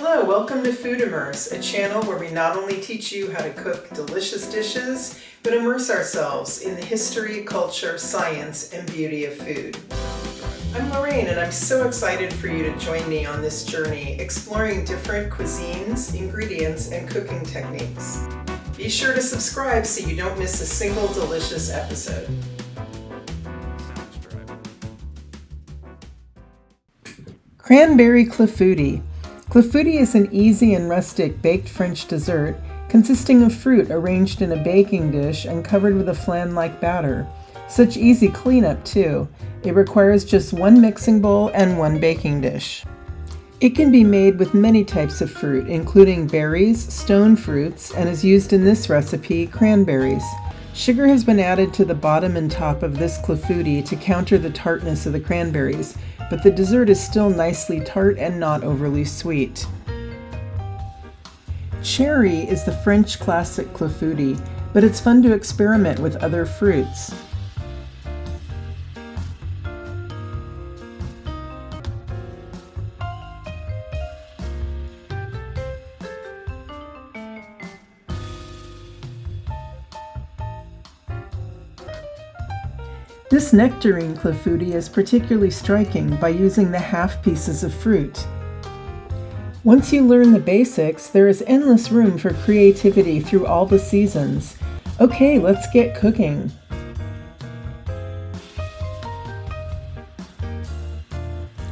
Hello, welcome to Food Immerse, a channel where we not only teach you how to cook delicious dishes, but immerse ourselves in the history, culture, science, and beauty of food. I'm Lorraine, and I'm so excited for you to join me on this journey, exploring different cuisines, ingredients, and cooking techniques. Be sure to subscribe so you don't miss a single delicious episode. Cranberry Clafouti. Clafouti is an easy and rustic baked French dessert consisting of fruit arranged in a baking dish and covered with a flan-like batter. Such easy cleanup too. It requires just one mixing bowl and one baking dish. It can be made with many types of fruit, including berries, stone fruits, and is used in this recipe, cranberries. Sugar has been added to the bottom and top of this clafouti to counter the tartness of the cranberries, but the dessert is still nicely tart and not overly sweet. Cherry is the French classic clafouti, but it's fun to experiment with other fruits. This nectarine clafouti is particularly striking by using the half pieces of fruit. Once you learn the basics, there is endless room for creativity through all the seasons. Okay, let's get cooking.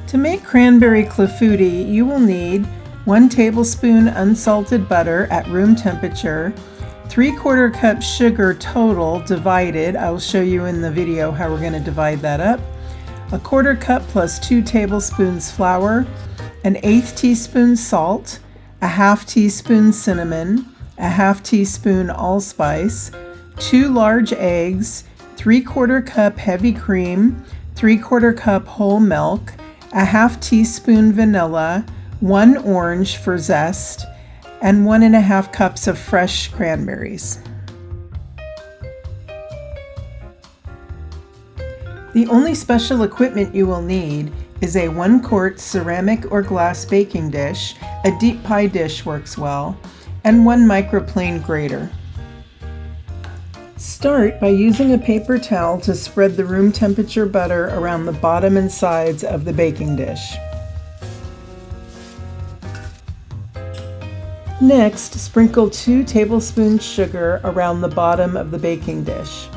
To make cranberry clafouti, you will need 1 tablespoon unsalted butter at room temperature, 3/4 cup sugar total divided. I'll show you in the video how we're going to divide that up. 1/4 cup plus 2 tablespoons flour, 1/8 teaspoon salt, 1/2 teaspoon cinnamon, 1/2 teaspoon allspice, 2 large eggs, 3/4 cup heavy cream, 3/4 cup whole milk, 1/2 teaspoon vanilla, 1 orange for zest, and 1.5 cups of fresh cranberries. The only special equipment you will need is a 1-quart ceramic or glass baking dish, a deep pie dish works well, and 1 microplane grater. Start by using a paper towel to spread the room temperature butter around the bottom and sides of the baking dish. Next, sprinkle 2 tablespoons sugar around the bottom of the baking dish.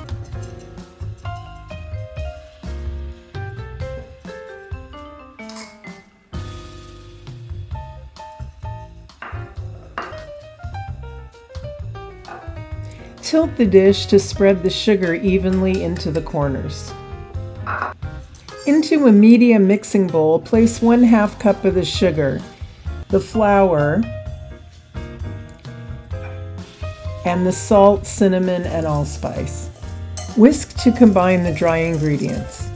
Tilt the dish to spread the sugar evenly into the corners. Into a medium mixing bowl, place 1/2 cup of the sugar, the flour, and the salt, cinnamon, and allspice. Whisk to combine the dry ingredients.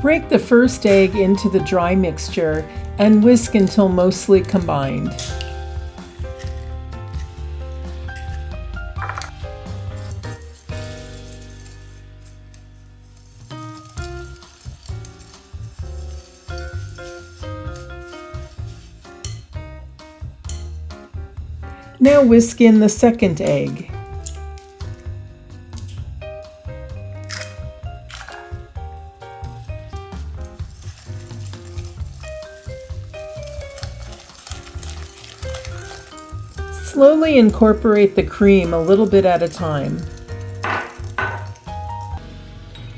Break the first egg into the dry mixture and whisk until mostly combined. Now whisk in the second egg. Slowly incorporate the cream a little bit at a time.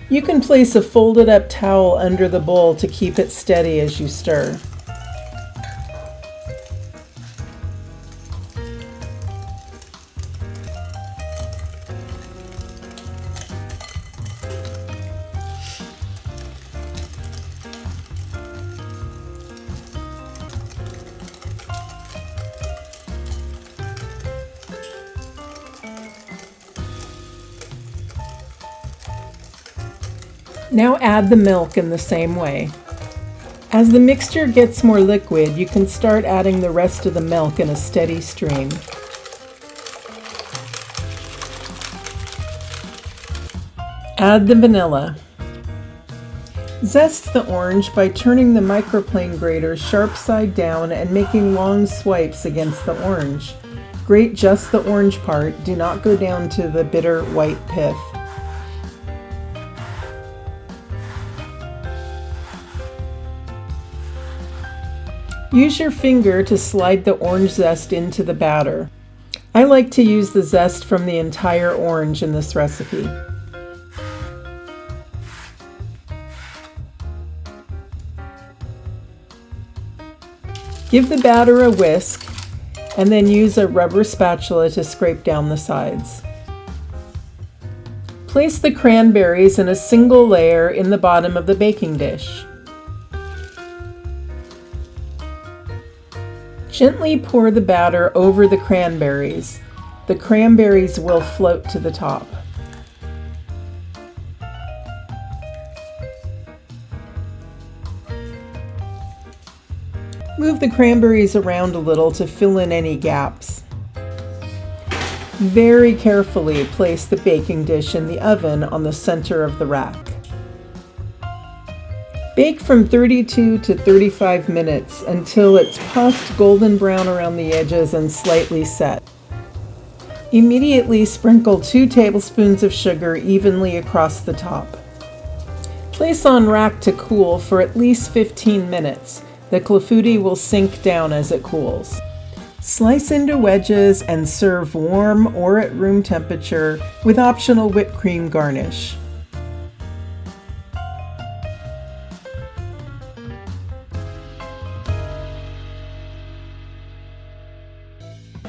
You can place a folded up towel under the bowl to keep it steady as you stir. Now add the milk in the same way. As the mixture gets more liquid, you can start adding the rest of the milk in a steady stream. Add the vanilla. Zest the orange by turning the microplane grater sharp side down and making long swipes against the orange. Grate just the orange part, do not go down to the bitter white pith. Use your finger to slide the orange zest into the batter. I like to use the zest from the entire orange in this recipe. Give the batter a whisk and then use a rubber spatula to scrape down the sides. Place the cranberries in a single layer in the bottom of the baking dish. Gently pour the batter over the cranberries. The cranberries will float to the top. Move the cranberries around a little to fill in any gaps. Very carefully place the baking dish in the oven on the center of the rack. Bake from 32 to 35 minutes until it's puffed golden brown around the edges and slightly set. Immediately sprinkle 2 tablespoons of sugar evenly across the top. Place on rack to cool for at least 15 minutes. The clafouti will sink down as it cools. Slice into wedges and serve warm or at room temperature with optional whipped cream garnish.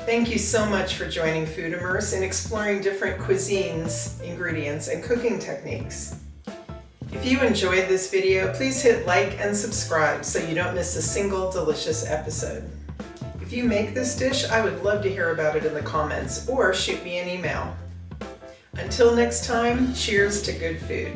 Thank you so much for joining Food Immerse and exploring different cuisines, ingredients, and cooking techniques. If you enjoyed this video, please hit like and subscribe so you don't miss a single delicious episode. If you make this dish, I would love to hear about it in the comments or shoot me an email. Until next time, cheers to good food.